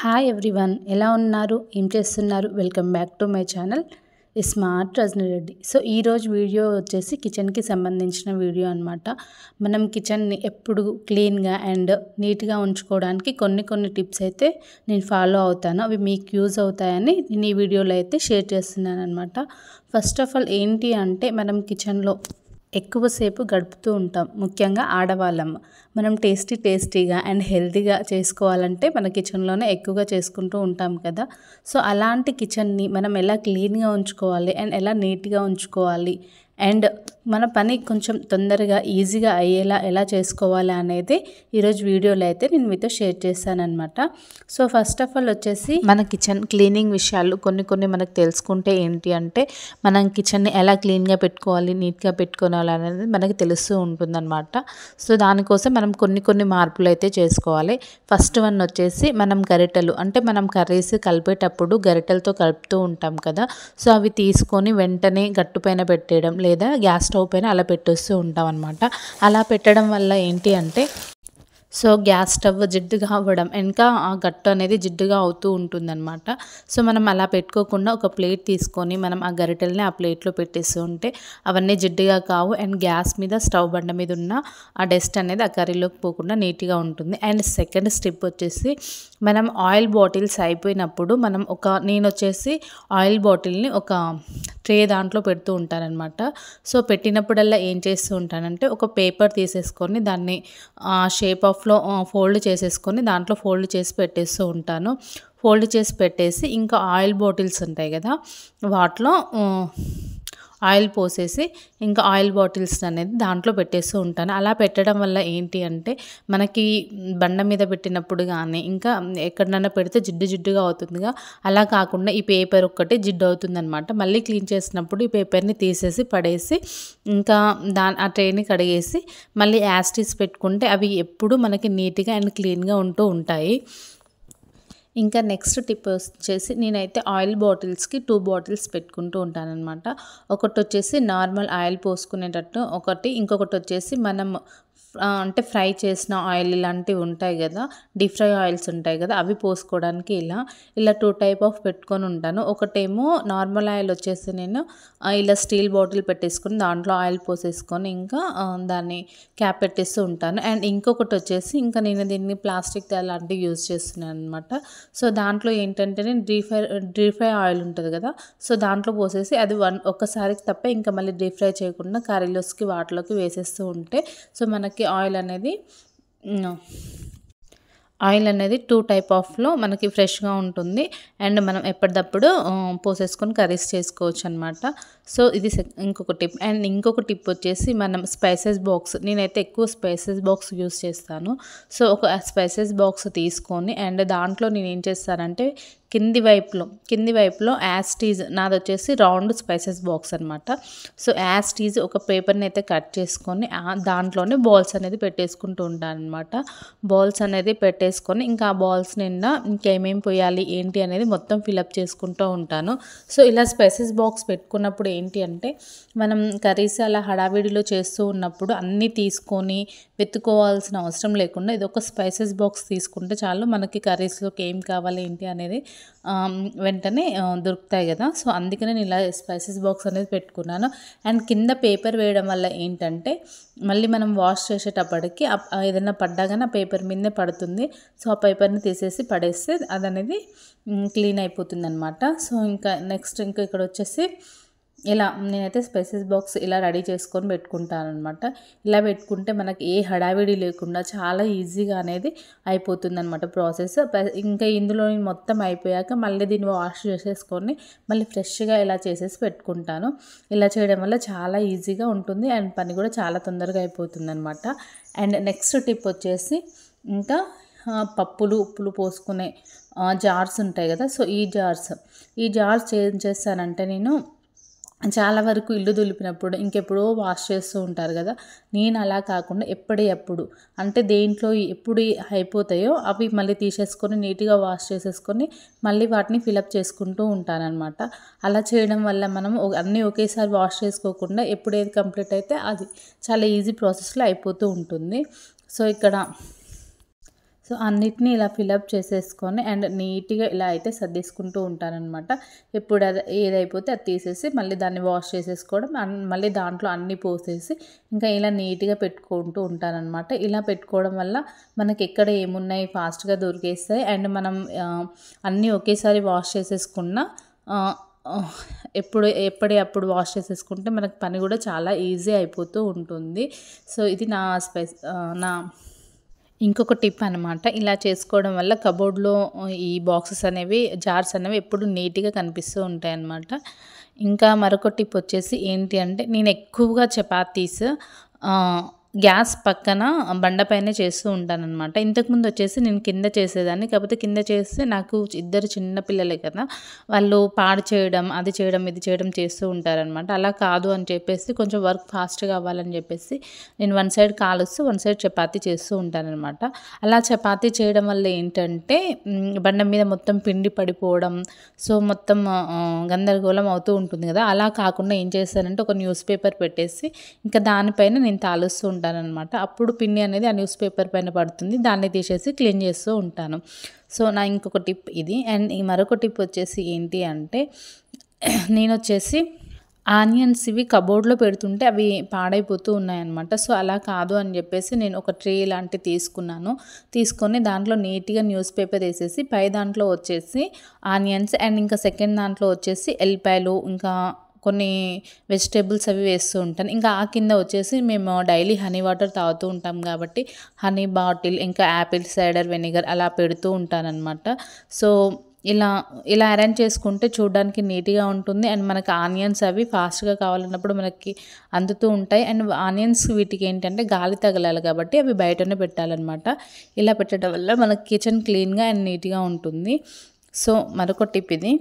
Hi everyone, ఎలా ఉన్నారు? ఏం చేస్తున్నారు? Welcome back to my channel smart Rajani Reddy. So ఈరోజు వీడియో వచ్చేసి కిచెన్కి సంబంధించిన వీడియో అనమాట. మనం కిచెన్ని ఎప్పుడు క్లీన్గా అండ్ నీట్గా ఉంచుకోవడానికి కొన్ని టిప్స్ అయితే నేను ఫాలో అవుతాను. అవి మీకు యూజ్ అవుతాయని నేను ఈ వీడియోలో అయితే షేర్ చేస్తున్నాను అనమాట. ఫస్ట్ ఆఫ్ ఆల్ ఏంటి అంటే, మనం కిచెన్లో ఎక్కువసేపు గడుపుతూ ఉంటాం. ముఖ్యంగా ఆడవాళ్ళం మనం టేస్టీగా అండ్ హెల్తీగా చేసుకోవాలంటే మన కిచెన్లోనే ఎక్కువగా చేసుకుంటూ ఉంటాం కదా. సో అలాంటి కిచెన్ని మనం ఎలా క్లీన్గా ఉంచుకోవాలి అండ్ ఎలా నీట్గా ఉంచుకోవాలి అండ్ మన పని కొంచెం తొందరగా ఈజీగా అయ్యేలా ఎలా చేసుకోవాలి అనేది ఈరోజు వీడియోలో అయితే నేను మీతో షేర్ చేశానమాట. సో ఫస్ట్ ఆఫ్ ఆల్ వచ్చేసి మన కిచెన్ క్లీనింగ్ విషయాలు కొన్ని మనకు తెలుసుకుంటే ఏంటి అంటే, మనం కిచెన్ని ఎలా క్లీన్గా పెట్టుకోవాలి, నీట్గా పెట్టుకోవాలి అనేది మనకి తెలుస్తూ ఉంటుందన్నమాట. సో దానికోసం మనం కొన్ని మార్పులు అయితే చేసుకోవాలి. ఫస్ట్ వన్ వచ్చేసి, మనం గరిటెలు అంటే మనం కర్రీస్ కలిపేటప్పుడు గరిటెలతో కలుపుతూ ఉంటాం కదా. సో అవి తీసుకొని వెంటనే గట్టు పైన పెట్టేయడం లేదా గ్యాస్ స్టవ్ పైన అలా పెట్టేస్తూ ఉంటాం అనమాట. అలా పెట్టడం వల్ల ఏంటి అంటే, సో గ్యాస్ స్టవ్ జిడ్డుగా అవ్వడం, ఇంకా ఆ గట్టు అనేది జిడ్డుగా అవుతూ ఉంటుందన్నమాట. సో మనం అలా పెట్టుకోకుండా ఒక ప్లేట్ తీసుకొని మనం ఆ గరిటెల్ని ఆ ప్లేట్లో పెట్టేస్తూ ఉంటే అవన్నీ జిడ్డుగా కావు అండ్ గ్యాస్ మీద స్టవ్ బండ మీద ఉన్న ఆ డస్ట్ అనేది ఆ కర్రీలోకి పోకుండా నీట్గా ఉంటుంది. అండ్ సెకండ్ స్టెప్ వచ్చేసి, మనం ఆయిల్ బాటిల్స్ అయిపోయినప్పుడు నేను వచ్చేసి ఆయిల్ బాటిల్ని ఒక ట్రే దాంట్లో పెడుతూ ఉంటానన్నమాట. సో పెట్టినప్పుడల్లా ఏం చేస్తూ ఉంటానంటే, ఒక పేపర్ తీసేసుకొని దాన్ని షేప్ ఆఫ్లో ఫోల్డ్ చేసేసుకొని దాంట్లో ఫోల్డ్ చేసి పెట్టేస్తూ ఉంటాను. ఫోల్డ్ చేసి పెట్టేసి ఇంకా ఆయిల్ బాటిల్స్ ఉంటాయి కదా, వాటిలో ఆయిల్ పోసేసి ఇంకా ఆయిల్ బాటిల్స్ అనేది దాంట్లో పెట్టేస్తూ ఉంటాను. అలా పెట్టడం వల్ల ఏంటి అంటే, మనకి బండ మీద పెట్టినప్పుడు కానీ ఇంకా ఎక్కడైనా పెడితే జిడ్డుగా అవుతుందిగా, అలా కాకుండా ఈ పేపర్ ఒక్కటే జిడ్డు అవుతుందన్నమాట. మళ్ళీ క్లీన్ చేసినప్పుడు ఈ పేపర్ని తీసేసి పడేసి ఇంకా ఆ ట్రేని కడిగేసి మళ్ళీ యాస్టీస్ పెట్టుకుంటే అవి ఎప్పుడు మనకి నీట్గా అండ్ క్లీన్గా ఉంటూ ఉంటాయి. ఇంకా నెక్స్ట్ టిప్ వచ్చేసి, నేనైతే ఆయిల్ బాటిల్స్కి 2 బాటిల్స్ పెట్టుకుంటూ ఉంటానన్నమాట. ఒకటి వచ్చేసి నార్మల్ ఆయిల్ పోసుకునేటట్టు, ఇంకొకటి వచ్చేసి మనం అంటే ఫ్రై చేసిన ఆయిల్ ఇలాంటివి ఉంటాయి కదా, డీప్ ఫ్రై ఆయిల్స్ ఉంటాయి కదా, అవి పోసుకోవడానికి ఇలా 2 టైప్ ఆఫ్ పెట్టుకొని ఉంటాను. ఒకటేమో నార్మల్ ఆయిల్ వచ్చేసి నేను ఇలా స్టీల్ బాటిల్ పెట్టేసుకొని దాంట్లో ఆయిల్ పోసేసుకొని ఇంకా దాన్ని క్యాప్ పెట్టేస్తూ ఉంటాను. అండ్ ఇంకొకటి వచ్చేసి, ఇంకా నేను దీన్ని ప్లాస్టిక్ అలాంటివి యూజ్ చేస్తున్నాను అనమాట. సో దాంట్లో ఏంటంటే, నేను డీప్ ఫ్రై ఆయిల్ ఉంటుంది కదా, సో దాంట్లో పోసేసి అది ఒక్కసారికి తప్ప ఇంకా మళ్ళీ డీప్ ఫ్రై చేయకుండా కర్రీలోకి వాటిలోకి వేసేస్తూ ఉంటే సో మనకి ఆయిల్ అనేది 2 టైప్ ఆఫ్లో మనకి ఫ్రెష్గా ఉంటుంది అండ్ మనం ఎప్పటికప్పుడు పోసేసుకొని కర్రీస్ చేసుకోవచ్చు అనమాట. సో ఇది ఇంకొక టిప్. అండ్ ఇంకొక టిప్ వచ్చేసి, మనం స్పైసెస్ బాక్స్, నేనైతే ఎక్కువ స్పైసెస్ బాక్స్ యూస్ చేస్తాను. సో ఒక స్పైసెస్ బాక్స్ తీసుకొని అండ్ దాంట్లో నేను ఏం చేస్తానంటే, కింది వైపులో యాస్టీజ్, నాది వచ్చేసి రౌండ్ స్పైసెస్ బాక్స్ అనమాట. సో యాస్టీజ్ ఒక పేపర్ని అయితే కట్ చేసుకొని దాంట్లోనే బాల్స్ అనేది పెట్టేసుకుంటూ ఉంటాను అనమాట. బాల్స్ అనేది పెట్టేసుకొని ఇంకా ఆ బాల్స్ నిండా ఇంకేమేమి పోయాలి ఏంటి అనేది మొత్తం ఫిలప్ చేసుకుంటూ ఉంటాను. సో ఇలా స్పైసెస్ బాక్స్ పెట్టుకున్నప్పుడు ఏంటి అంటే, మనం కర్రీస్ అలా హడావిడిలో చేస్తూ ఉన్నప్పుడు అన్నీ తీసుకొని వెతుక్కోవాల్సిన అవసరం లేకుండా ఇది ఒక స్పైసెస్ బాక్స్ తీసుకుంటే చాలు, మనకి కర్రీస్లోకి ఏం కావాలి ఏంటి అనేది వెంటనే దొరుకుతాయి కదా. సో అందుకనే నేను ఇలా స్పైసెస్ బాక్స్ అనేది పెట్టుకున్నాను. అండ్ కింద పేపర్ వేయడం వల్ల ఏంటంటే, మళ్ళీ మనం వాష్ చేసేటప్పటికి ఏదైనా పడ్డాగానే ఆ పేపర్ మీదనే పడుతుంది. సో ఆ పేపర్ని తీసేసి పడేస్తే అది అనేది క్లీన్ అయిపోతుంది అనమాట. సో ఇంకా నెక్స్ట్ ఇక్కడ వచ్చేసి, ఇలా నేనైతే స్పైసెస్ బాక్స్ ఇలా రెడీ చేసుకొని పెట్టుకుంటాను అనమాట. ఇలా పెట్టుకుంటే మనకి ఏ హడావిడి లేకుండా చాలా ఈజీగా అనేది అయిపోతుంది అనమాట ప్రాసెస్. ఇంకా ఇందులో మొత్తం అయిపోయాక మళ్ళీ దీన్ని వాష్ చేసేసుకొని మళ్ళీ ఫ్రెష్గా ఇలా చేసేసి పెట్టుకుంటాను. ఇలా చేయడం వల్ల చాలా ఈజీగా ఉంటుంది అండ్ పని కూడా చాలా తొందరగా అయిపోతుంది అనమాట. అండ్ నెక్స్ట్ టిప్ వచ్చేసి, ఇంకా పప్పులు ఉప్పులు పోసుకునే జార్స్ ఉంటాయి కదా. సో ఈ జార్స్ ఏం చేస్తానంటే, నేను చాలా వరకు ఇల్లు దులిపినప్పుడు ఇంకెప్పుడో వాష్ చేస్తూ ఉంటారు కదా, నేను అలా కాకుండా ఎప్పుడు అంటే దేంట్లో ఎప్పుడు అయిపోతాయో అవి మళ్ళీ తీసేసుకొని నీట్గా వాష్ చేసేసుకొని మళ్ళీ వాటిని ఫిలప్ చేసుకుంటూ ఉంటానన్నమాట. అలా చేయడం వల్ల మనం అన్నీ ఒకేసారి వాష్ చేసుకోకుండా ఎప్పుడు ఏది కంప్లీట్ అయితే అది చాలా ఈజీ ప్రాసెస్లో అయిపోతూ ఉంటుంది. సో ఇక్కడ సో అన్నిటినీ ఇలా ఫిలప్ చేసేసుకొని అండ్ నీట్గా ఇలా అయితే సర్దేసుకుంటూ ఉంటానన్నమాట. ఎప్పుడు అది ఏదైపోతే అది తీసేసి మళ్ళీ దాన్ని వాష్ చేసేసుకోవడం, మళ్ళీ దాంట్లో అన్నీ పోసేసి ఇంకా ఇలా నీట్గా పెట్టుకుంటూ ఉంటానన్నమాట. ఇలా పెట్టుకోవడం వల్ల మనకి ఎక్కడ ఏమున్నాయి ఫాస్ట్గా దొరికేస్తాయి అండ్ మనం అన్నీ ఒకేసారి వాష్ చేసేసుకున్న ఎప్పటికప్పుడు వాష్ చేసేసుకుంటే మనకు పని కూడా చాలా ఈజీ అయిపోతూ ఉంటుంది. సో ఇది నా ఇంకొక టిప్ అనమాట. ఇలా చేసుకోవడం వల్ల కబోర్డ్లో ఈ బాక్సెస్ అనేవి, జార్స్ అనేవి ఎప్పుడు నీట్గా కనిపిస్తూ ఉంటాయి అన్నమాట. ఇంకా మరొక టిప్ వచ్చేసి ఏంటి అంటే, నేను ఎక్కువగా చపాతీస్ గ్యాస్ పక్కన బండపైనే చేస్తూ ఉంటానన్నమాట. ఇంతకుముందు వచ్చేసి నేను కింద చేసేదాన్ని. కాకపోతే కింద చేస్తే నాకు ఇద్దరు చిన్న పిల్లలే కదా, వాళ్ళు పాడు చేయడం, అది చేయడం, ఇది చేయడం చేస్తూ ఉంటారనమాట. అలా కాదు అని చెప్పేసి కొంచెం వర్క్ ఫాస్ట్గా అవ్వాలని చెప్పేసి నేను వన్ సైడ్ కాలుస్తూ వన్ సైడ్ చపాతీ చేస్తూ ఉంటానన్నమాట. అలా చపాతీ చేయడం వల్ల ఏంటంటే బండ మీద మొత్తం పిండి పడిపోవడం, సో మొత్తం గందరగోళం అవుతూ ఉంటుంది కదా. అలా కాకుండా ఏం చేస్తానంటే ఒక న్యూస్ పేపర్ పెట్టేసి ఇంకా దానిపైన నేను తాలుస్తూ ఉంటాను అనమాట. అప్పుడు పిండి అనేది ఆ న్యూస్ పేపర్ పైన పడుతుంది, దాన్ని తీసేసి క్లీన్ చేస్తూ ఉంటాను. సో నా ఇంకొక టిప్ ఇది. అండ్ ఈ మరొక టిప్ వచ్చేసి ఏంటి అంటే, నేను వచ్చేసి ఆనియన్స్ ఇవి కబోర్డ్లో పెడుతుంటే అవి పాడైపోతూ ఉన్నాయన్నమాట. సో అలా కాదు అని చెప్పేసి నేను ఒక ట్రే లాంటివి తీసుకొని దాంట్లో నీట్గా న్యూస్ పేపర్ వేసేసి పై దాంట్లో వచ్చేసి ఆనియన్స్ అండ్ ఇంకా సెకండ్ దాంట్లో వచ్చేసి ఎల్లిపాయలు, ఇంకా కొన్ని వెజిటేబుల్స్ అవి వేస్తూ ఉంటాను. ఇంకా ఆ కింద వచ్చేసి మేము డైలీ హనీ వాటర్ తాగుతూ ఉంటాం కాబట్టి హనీ బాటిల్, ఇంకా యాపిల్ సైడర్ వెనిగర్ అలా పెడుతూ ఉంటానన్నమాట. సో ఇలా అరేంజ్ చేసుకుంటే చూడడానికి నీట్గా ఉంటుంది అండ్ మనకి ఆనియన్స్ అవి ఫాస్ట్గా కావాలన్నప్పుడు మనకి అందుతూ ఉంటాయి. అండ్ ఆనియన్స్ వీటికి ఏంటంటే గాలి తగలాలి కాబట్టి అవి బయటనే పెట్టాలన్నమాట. ఇలా పెట్టడం వల్ల మనకి కిచెన్ క్లీన్గా అండ్ నీట్గా ఉంటుంది. సో మరొక టిప్ ఇది.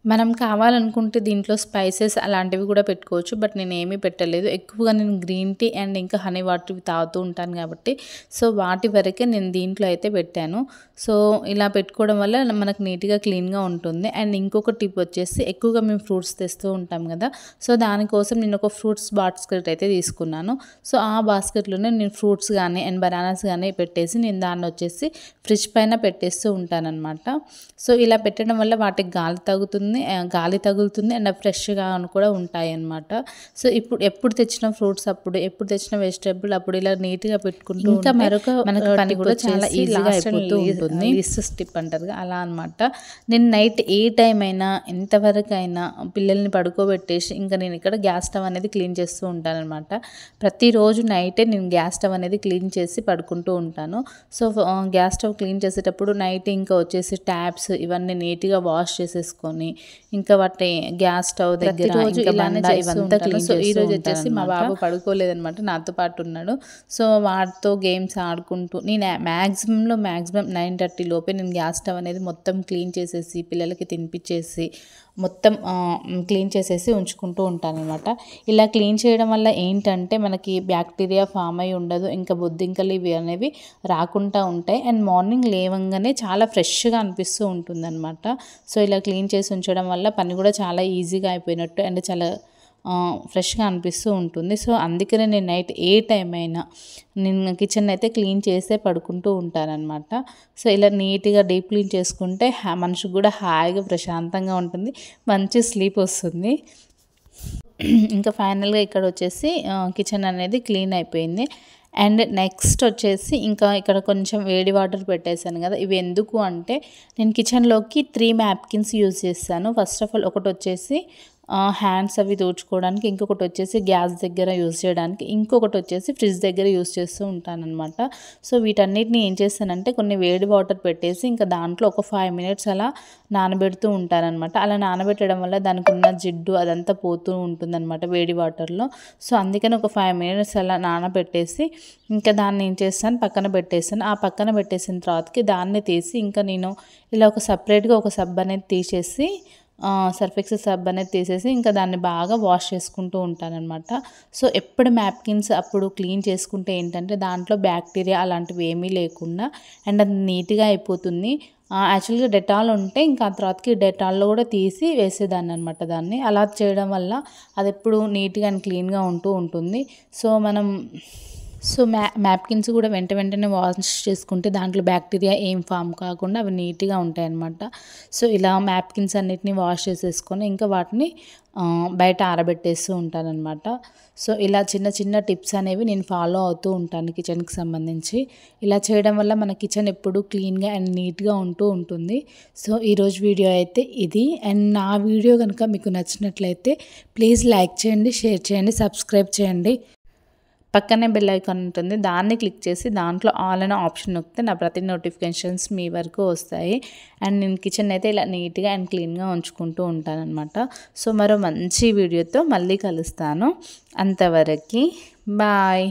మనం కావాలనుకుంటే దీంట్లో స్పైసెస్ అలాంటివి కూడా పెట్టుకోవచ్చు, బట్ నేను ఏమీ పెట్టలేదు. ఎక్కువగా నేను గ్రీన్ టీ అండ్ ఇంకా హనీ వాటర్ తాగుతూ ఉంటాను కాబట్టి సో వాటి వరకే నేను దీంట్లో అయితే పెట్టాను. సో ఇలా పెట్టుకోవడం వల్ల మనకు నీట్గా క్లీన్గా ఉంటుంది. అండ్ ఇంకొక టిప్ వచ్చేసి, ఎక్కువగా మేము ఫ్రూట్స్ తెస్తూ ఉంటాం కదా, సో దానికోసం నేను ఒక ఫ్రూట్స్ బాస్కెట్ అయితే తీసుకున్నాను. సో ఆ బాస్కెట్లోనే నేను ఫ్రూట్స్ కానీ అండ్ బనానాస్ కానీ పెట్టేసి నేను దాన్ని వచ్చేసి ఫ్రిడ్జ్ పైన పెట్టేస్తూ ఉంటానన్నమాట. సో ఇలా పెట్టడం వల్ల వాటికి గాలి తగులుతుంది అండ్ ఫ్రెష్గా కూడా ఉంటాయి అన్నమాట. సో ఎప్పుడు తెచ్చిన ఫ్రూట్స్ అప్పుడు, ఎప్పుడు తెచ్చిన వెజిటేబుల్ అప్పుడు ఇలా నీట్గా పెట్టుకుంటూ ఇంకా మరొక మనకు పని కూడా చాలా ఈజీగా అయిపోతూ ఉంటుంది. స్టిప్ అంటారు అలా అనమాట. నేను నైట్ ఏ టైం అయినా ఎంతవరకు అయినా పిల్లల్ని పడుకోబెట్టేసి ఇంకా నేను ఇక్కడ గ్యాస్ స్టవ్ అనేది క్లీన్ చేస్తూ ఉంటానన్నమాట. ప్రతిరోజు నైటే నేను గ్యాస్ స్టవ్ అనేది క్లీన్ చేసి పడుకుంటూ ఉంటాను. సో గ్యాస్ స్టవ్ క్లీన్ చేసేటప్పుడు నైట్ ఇంకా వచ్చేసి ట్యాప్స్ ఇవన్నీ నీట్గా వాష్ చేసేసుకొని ఇంకా వాటి గ్యాస్ స్టవ్ దగ్గర ఇవంతా క్లీన్. సో ఈరోజు వచ్చేసి మా బాబు పడుకోలేదనమాట, నాతో పాటు ఉన్నాడు. సో వాటితో గేమ్స్ ఆడుకుంటూ నేను మ్యాక్సిమం 9:30 లోపే నేను గ్యాస్ స్టవ్ అనేది మొత్తం క్లీన్ చేసేసి పిల్లలకి తినిపించేసి మొత్తం క్లీన్ చేసేసి ఉంచుకుంటూ ఉంటానన్నమాట. ఇలా క్లీన్ చేయడం వల్ల ఏంటంటే మనకి బ్యాక్టీరియా ఫామ్ అయి ఉండదు, ఇంకా బొద్దింకలు ఇవి అనేవి రాకుండా ఉంటాయి అండ్ మార్నింగ్ లేవంగానే చాలా ఫ్రెష్గా అనిపిస్తూ ఉంటుందన్నమాట. సో ఇలా క్లీన్ చేసి ఉంచడం వల్ల పని కూడా చాలా ఈజీగా అయిపోయినట్టు అండ్ చాలా ఫ్రెష్గా అనిపిస్తూ ఉంటుంది. సో అందుకనే నేను నైట్ ఏ టైం అయినా నేను కిచెన్ అయితే క్లీన్ చేసే పడుకుంటూ ఉంటానన్నమాట. సో ఇలా నీట్గా డీప్ క్లీన్ చేసుకుంటే మనిషికి కూడా హాయిగా ప్రశాంతంగా ఉంటుంది, మంచి స్లీప్ వస్తుంది. ఇంకా ఫైనల్గా ఇక్కడ వచ్చేసి కిచెన్ అనేది క్లీన్ అయిపోయింది. అండ్ నెక్స్ట్ వచ్చేసి ఇంకా ఇక్కడ కొంచెం వేడి వాటర్ పెట్టేశాను కదా, ఇవి ఎందుకు అంటే నేను కిచెన్లోకి 3 నాప్కిన్స్ యూజ్ చేస్తాను. ఫస్ట్ ఆఫ్ ఆల్ ఒకటి వచ్చేసి హ్యాండ్స్ అవి తుడుచుకోవడానికి, ఇంకొకటి వచ్చేసి గ్యాస్ దగ్గర యూజ్ చేయడానికి, ఇంకొకటి వచ్చేసి ఫ్రిడ్జ్ దగ్గర యూజ్ చేస్తూ ఉంటానన్నమాట. సో వీటన్నిటిని ఏం చేస్తానంటే కొన్ని వేడి వాటర్ పెట్టేసి ఇంకా దాంట్లో ఒక 5 minutes అలా నానబెడుతూ ఉంటానన్నమాట. అలా నానబెట్టడం వల్ల దానికి ఉన్న జిడ్డు అదంతా పోతూ ఉంటుందన్నమాట వేడి వాటర్లో. సో అందుకని ఒక 5 minutes అలా నానబెట్టేసి ఇంకా దాన్ని ఏం చేస్తాను పక్కన పెట్టేస్తాను. ఆ పక్కన పెట్టేసిన తర్వాతకి దాన్ని తీసి ఇంకా నేను ఇలా ఒక సపరేట్గా ఒక సబ్బు అనేది తీసేసి సర్ఫ్ ఎక్సెల్ సబ్బు అనేది తీసేసి ఇంకా దాన్ని బాగా వాష్ చేసుకుంటూ ఉంటానన్నమాట. సో ఎప్పుడు నాప్కిన్స్ అప్పుడు క్లీన్ చేసుకుంటే ఏంటంటే దాంట్లో బ్యాక్టీరియా అలాంటివి ఏమీ లేకుండా అండ్ అది నీట్గా అయిపోతుంది. యాక్చువల్గా డెటాల్ ఉంటే ఇంకా ఆ తర్వాతకి డెటాల్లో కూడా తీసి వేసేదాన్ని అనమాట. దాన్ని అలా చేయడం వల్ల అది ఎప్పుడు నీట్గా అండ్ క్లీన్గా ఉంటూ ఉంటుంది. సో న్యాప్కిన్స్ కూడా వెంటనే వాష్ చేసుకుంటే దాంట్లో బ్యాక్టీరియా ఏం ఫామ్ కాకుండా అవి నీట్గా ఉంటాయి అన్నమాట. సో ఇలా న్యాప్కిన్స్ అన్నిటిని వాష్ చేసేసుకొని ఇంకా వాటిని బయట ఆరబెట్టేస్తూ ఉంటానన్నమాట. సో ఇలా చిన్న టిప్స్ అనేవి నేను ఫాలో అవుతూ ఉంటాను కిచెన్కి సంబంధించి. ఇలా చేయడం వల్ల మన కిచెన్ ఎప్పుడు క్లీన్గా అండ్ నీట్గా ఉంటూ ఉంటుంది. సో ఈరోజు వీడియో అయితే ఇది. అండ్ నా వీడియో కనుక మీకు నచ్చినట్లయితే ప్లీజ్ లైక్ చేయండి, షేర్ చేయండి, సబ్స్క్రైబ్ చేయండి. పక్కనే బెల్ ఐకాన్ ఉంటుంది, దాన్ని క్లిక్ చేసి దాంట్లో ఆల్ అనే ఆప్షన్ నొక్కితే నా ప్రతి నోటిఫికేషన్స్ మీ వరకు వస్తాయి. అండ్ నేను కిచెన్ అయితే ఇలా నీట్గా అండ్ క్లీన్గా ఉంచుకుంటూ ఉంటానన్నమాట. సో మరో మంచి వీడియోతో మళ్ళీ కలుస్తాను. అంతవరకు బాయ్.